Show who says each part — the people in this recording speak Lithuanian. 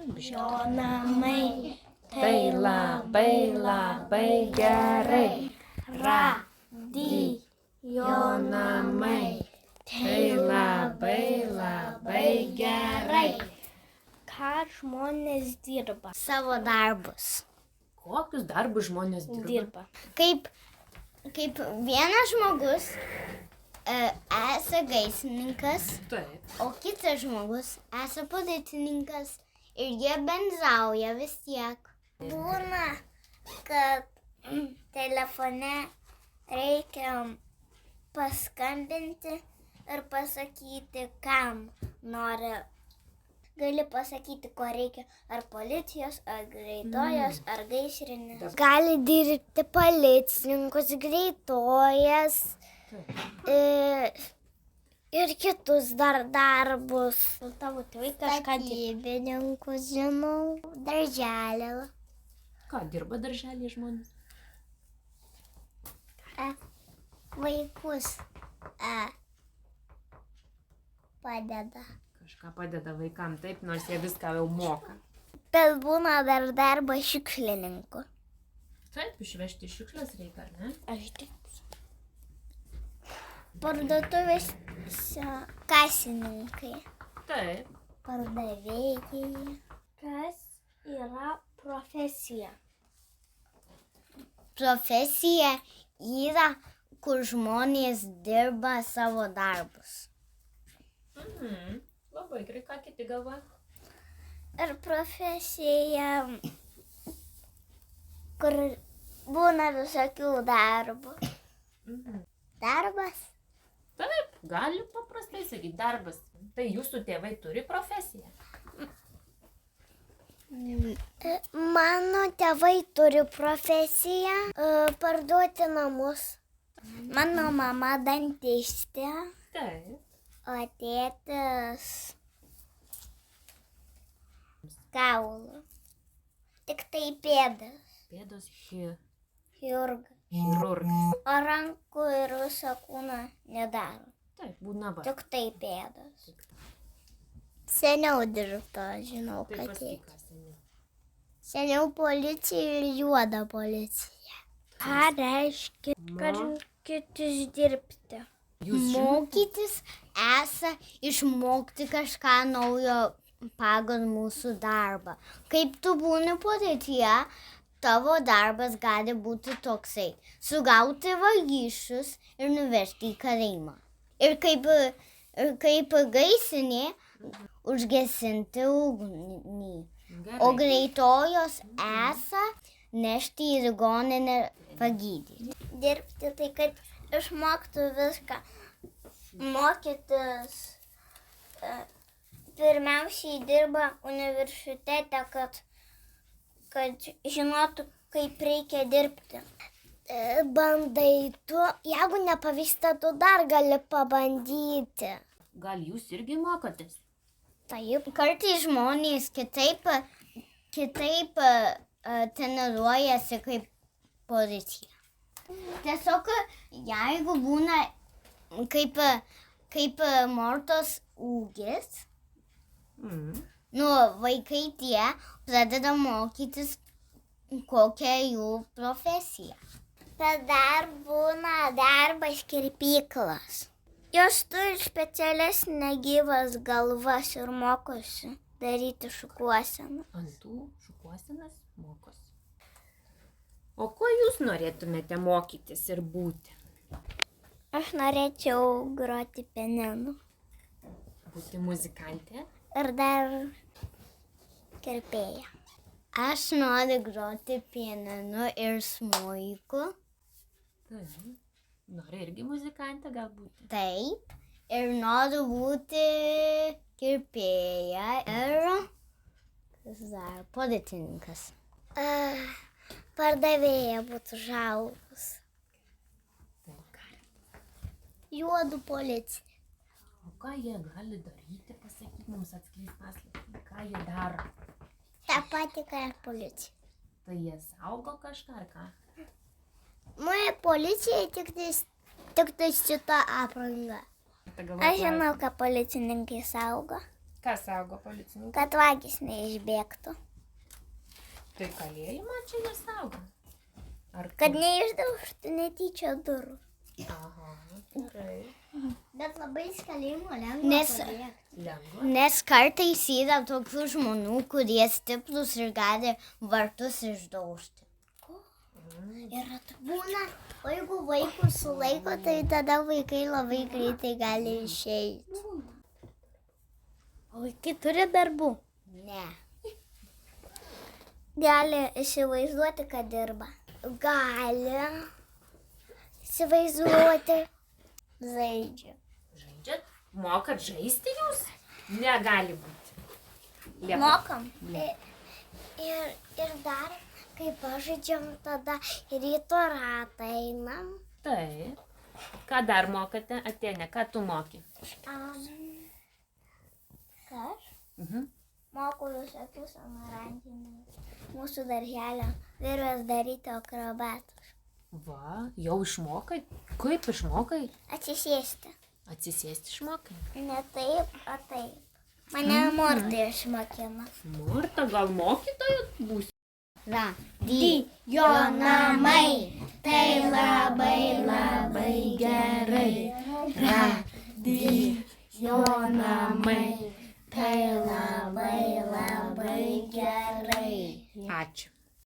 Speaker 1: Jo namai, tai labai gerai. Jo namai, tai labai gerai. Ką žmonės dirba? Savo darbus.
Speaker 2: Kokius darbus žmonės dirba?
Speaker 1: Kaip vienas žmogus esi gaisrininkas,
Speaker 2: Taip.
Speaker 1: o kitas žmogus esi policininkas ir jie bendrauja vis tiek. Būna, kad telefone reikia paskambinti ir pasakyti, kam nori. Gali pasakyti, ko reikia, ar policijos, ar greitojos, ar gaisrinės. Gali dirbti policininkus, greitojas ir kitus dar darbus. Tavo tėvai kažką statybininkus, žinau, darželį.
Speaker 2: Ką dirba darželėje žmonės?
Speaker 1: Vaikus padeda.
Speaker 2: Kažką padeda vaikam, taip, nors jie viską jau moka.
Speaker 1: Bet būna dar darbas šiukšlininku.
Speaker 2: Taip, išvežti šiukšles reikia, ar ne?
Speaker 1: Aš tik. Parduotuvėse kasininkai.
Speaker 2: Taip.
Speaker 1: Pardavėjai. Kas yra profesija? Profesija yra, kur žmonės dirba savo darbus.
Speaker 2: Labai gerai, ką kiti galvoja?
Speaker 1: Ir profesija, kur būna visokių darbų. Darbas?
Speaker 2: Taip, gali paprastai sakyti darbas. Tai jūsų tėvai turi profesiją?
Speaker 1: Mano tėvai turi profesiją parduoti namus. Mano mama dantistė.
Speaker 2: Taip.
Speaker 1: O tėtis kaulų. Tik tai pėdas.
Speaker 2: Pėdos
Speaker 1: Chirurgas.
Speaker 2: chirurgas.
Speaker 1: O rankų ir viso kūno nedaro.
Speaker 2: Taip, būna va.
Speaker 1: Tik tai pėdas. Seniau dirbta, žinau,
Speaker 2: Tai
Speaker 1: kad
Speaker 2: pasakyk, ką seniau.
Speaker 1: seniau policija ir juoda policija. Ką reiškia mokytis dirbti? Mokytis išmokti kažką naujo pagal mūsų darbą. Kaip tu būni policija, tavo darbas gali būti toksai. Sugauti vagysčius ir nuvežti į kalėjimą. Ir kaip gaisrinė, užgesinti ugnį. O greitojos nešti į ligoninę pagydyti. Dirbti tai, kad išmoktų viską. Mokytis pirmiausiai dirba universitete, kad žinotų, kaip reikia dirbti. Bandai tu, jeigu nepavyksta, tu dar gali pabandyti.
Speaker 2: Gal jūs irgi mokotės?
Speaker 1: Taip, kartais žmonės kitaip treniruojasi kaip policija. Tiesiog, jeigu būna kaip Mortos ūgis, vaikai tie pradeda mokytis, kokia jų profesija. Bet dar būna darbas kirpyklos. Jos turi specialias negyvas galvas ir mokosi daryti šukuoseną.
Speaker 2: Ant tų šukuosenas mokosi. O ko jūs norėtumėte mokytis ir būti?
Speaker 1: Aš norėčiau groti pianinu.
Speaker 2: Būti muzikantė?
Speaker 1: Ir dar kirpėja. Aš noriu groti pianinu ir smuiku.
Speaker 2: Taip. Nori irgi muzikantė galbūt?
Speaker 1: Taip. Ir noriu būti kirpėja ir policininkas. Pardavėja būtų žalus. Juodų policija.
Speaker 2: O ką jie gali daryti, pasakyk mums, atskleis paslaptį. Ką jie daro?
Speaker 1: Ta pati, ką ir policija.
Speaker 2: Tai jie saugo kažką ar ką?
Speaker 1: Mūsų policija tik tai šita apranga. Aš žinau, ką policininkai saugo.
Speaker 2: Ką saugo policininkai?
Speaker 1: Kad vagys neišbėgtų.
Speaker 2: Tai kalėjimą čia nesaugo. Ar
Speaker 1: Kad neišdaužtų netyčia durų.
Speaker 2: Aha, gerai.
Speaker 3: Bet labai iš kalėjimo lengva pabėgti.
Speaker 2: Lengva.
Speaker 3: Nes kartais yra tokių žmonių, kurie stiprus ir gali vartus išdaužti.
Speaker 1: Ir būna, o jeigu vaikus sulaiko, tai tada vaikai labai greitai gali išeiti.
Speaker 3: O vaikai turi darbų?
Speaker 1: Ne. Gali įsivaizduoti, kad dirba. Gali įsivaizduoti. Žaidžia.
Speaker 2: Žaidžiat? Mokat žaisti jūs? Negali būti. Lieka.
Speaker 1: Mokam. Ir dar, kai pažaidžiam, tada ryto ratą einam.
Speaker 2: Taip. Ką dar mokate? Atėnė, ką tu moki?
Speaker 1: Aš
Speaker 2: Mhm.
Speaker 1: moku visokius amarantinius. Mūsų darželio vyras daryti akrobatus.
Speaker 2: Va, jau išmokai? Kaip išmokai?
Speaker 1: Atsisėsti.
Speaker 2: Atsisėsti išmokai?
Speaker 1: Ne taip, o taip. Mane Morta išmokino.
Speaker 2: Marta, gal mokytoja būsi?
Speaker 3: Radijo namai, tai labai labai gerai. Radijo namai, tai labai labai gerai.
Speaker 2: Ačiū.